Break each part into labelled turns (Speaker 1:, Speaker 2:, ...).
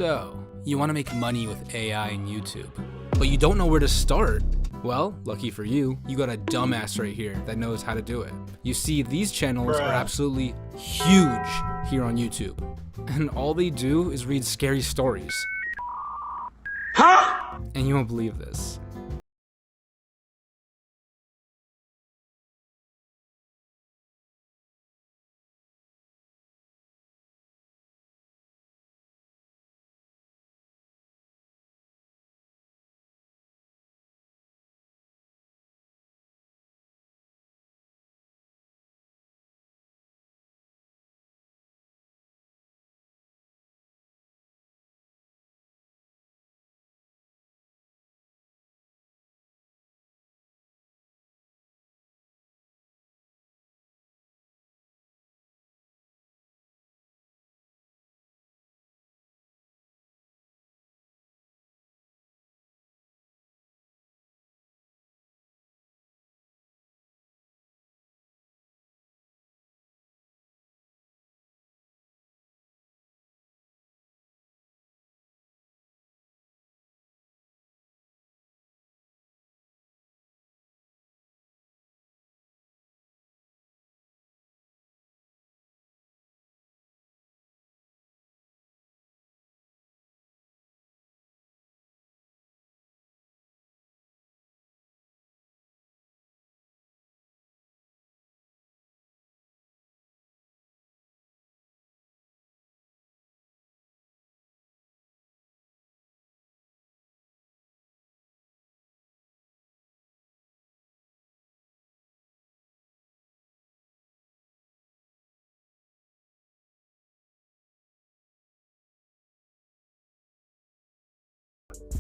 Speaker 1: So, you want to make money with AI and YouTube, but you don't know where to start? Well, lucky for you, you got a dumbass right here that knows how to do it. You see, these channels are absolutely huge here on YouTube, and all they do is read scary stories. Huh? And you won't believe this.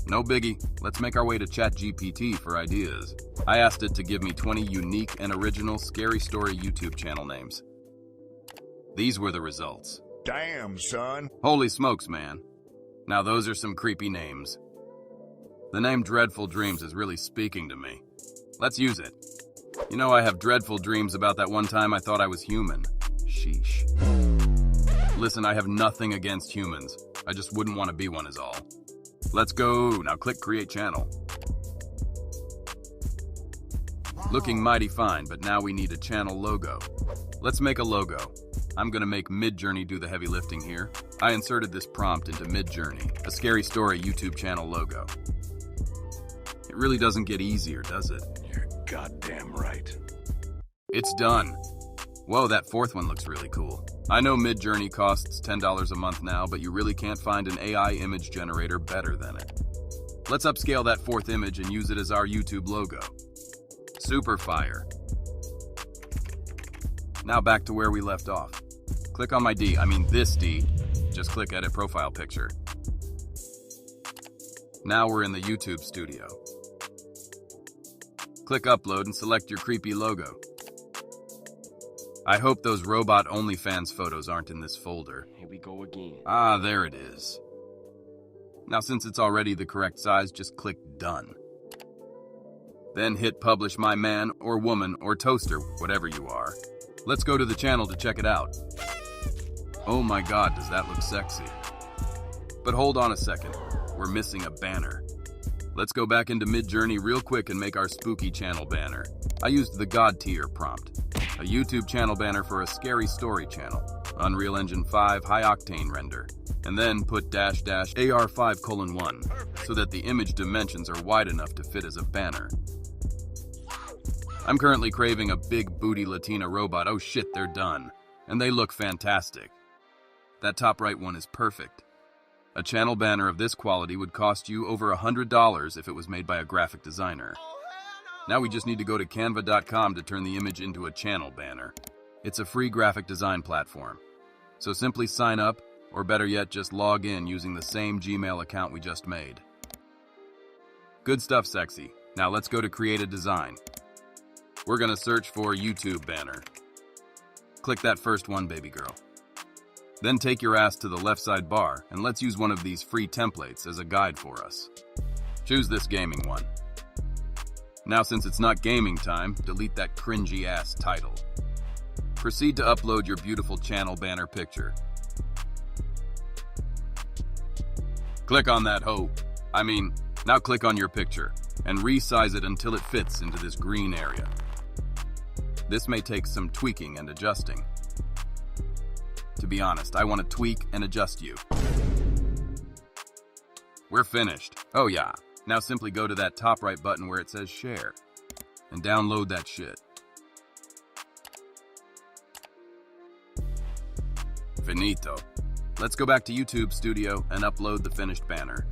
Speaker 2: No biggie, let's make our way to ChatGPT for ideas. I asked it to give me 20 unique and original scary story YouTube channel names. These were the results.
Speaker 3: Damn, son.
Speaker 2: Holy smokes, man. Now those are some creepy names. The name Dreadful Dreams is really speaking to me. Let's use it. You know, I have dreadful dreams about that one time I thought I was human. Sheesh. Listen, I have nothing against humans. I just wouldn't want to be one is all. Let's go. Now click Create Channel. Looking mighty fine, but now we need a channel logo. Let's make a logo. I'm gonna make Midjourney do the heavy lifting here. I inserted this prompt into Midjourney, a scary story YouTube channel logo. It really doesn't get easier, does it?
Speaker 3: You're goddamn right.
Speaker 2: It's done. Whoa, that fourth one looks really cool. I know Midjourney costs $10 a month now, but you really can't find an AI image generator better than it. Let's upscale that fourth image and use it as our YouTube logo. Super fire. Now back to where we left off. Click on my this D. Just click Edit Profile Picture. Now we're in the YouTube studio. Click Upload and select your creepy logo. I hope those robot OnlyFans photos aren't in this folder.
Speaker 4: Here we go again.
Speaker 2: Ah, there it is. Now since it's already the correct size, just click Done. Then hit Publish my man or woman or toaster, whatever you are. Let's go to the channel to check it out. Oh my god, does that look sexy? But hold on a second, we're missing a banner. Let's go back into Midjourney real quick and make our spooky channel banner. I used the God tier prompt. A YouTube channel banner for a scary story channel. Unreal Engine 5 high octane render. And then put AR5:1 so that the image dimensions are wide enough to fit as a banner. I'm currently craving a big booty Latina robot. Oh shit, they're done. And they look fantastic. That top right one is perfect. A channel banner of this quality would cost you over $100 if it was made by a graphic designer. Now we just need to go to canva.com to turn the image into a channel banner. It's a free graphic design platform. So simply sign up, or better yet, just log in using the same Gmail account we just made. Good stuff, sexy. Now let's go to create a design. We're gonna search for YouTube banner. Click that first one, baby girl. Then take your ass to the left side bar, and let's use one of these free templates as a guide for us. Choose this gaming one. Now since it's not gaming time, delete that cringy ass title. Proceed to upload your beautiful channel banner picture. Click on that now click on your picture and resize it until it fits into this green area. This may take some tweaking and adjusting. To be honest, I want to tweak and adjust you. We're finished. Oh yeah, now simply go to that top right button where it says share and download that shit. Finito. Let's go back to YouTube Studio and upload the finished banner.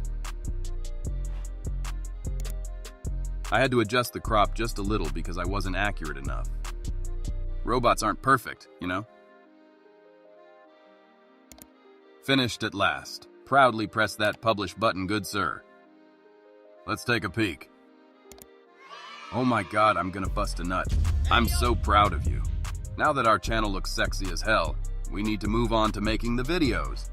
Speaker 2: I had to adjust the crop just a little because I wasn't accurate enough. Robots aren't perfect, you know? Finished at last. Proudly press that publish button, good sir. Let's take a peek. Oh my god, I'm gonna bust a nut. I'm so proud of you. Now that our channel looks sexy as hell, we need to move on to making the videos.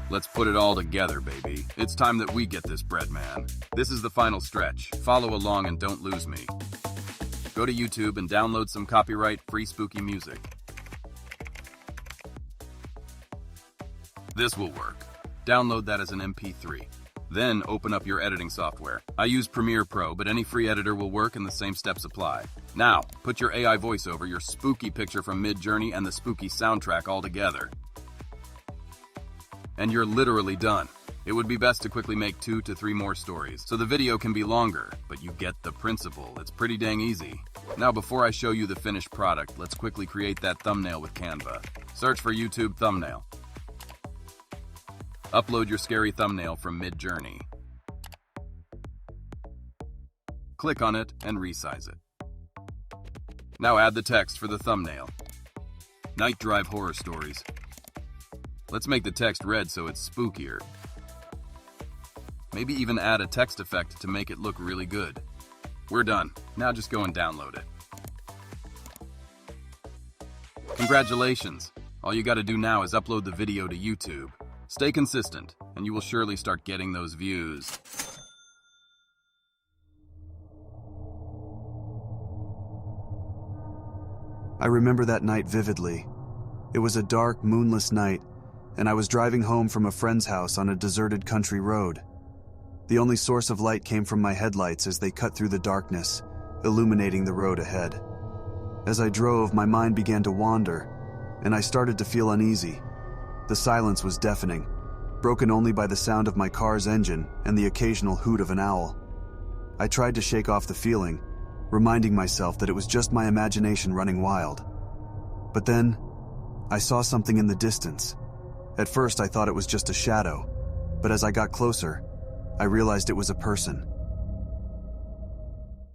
Speaker 2: Let's put it all together, baby. It's time that we get this bread, man. This is the final stretch. Follow along and don't lose me. Go to YouTube and download some copyright-free spooky music. This will work. Download that as an MP3. Then open up your editing software. I use Premiere Pro, but any free editor will work and the same steps apply. Now, put your AI voiceover, your spooky picture from Midjourney, and the spooky soundtrack all together. And you're literally done. It would be best to quickly make 2 to 3 more stories, so the video can be longer, but you get the principle. It's pretty dang easy. Now, before I show you the finished product, let's quickly create that thumbnail with Canva. Search for YouTube thumbnail. Upload your scary thumbnail from Midjourney. Click on it and resize it. Now add the text for the thumbnail. Night Drive horror stories. Let's make the text red so it's spookier. Maybe even add a text effect to make it look really good. We're done. Now just go and download it. Congratulations! All you gotta do now is upload the video to YouTube. Stay consistent, and you will surely start getting those views.
Speaker 4: I remember that night vividly. It was a dark, moonless night, and I was driving home from a friend's house on a deserted country road. The only source of light came from my headlights as they cut through the darkness, illuminating the road ahead. As I drove, my mind began to wander, and I started to feel uneasy. The silence was deafening, broken only by the sound of my car's engine and the occasional hoot of an owl. I tried to shake off the feeling, reminding myself that it was just my imagination running wild. But then, I saw something in the distance. At first, I thought it was just a shadow, but as I got closer, I realized it was a person.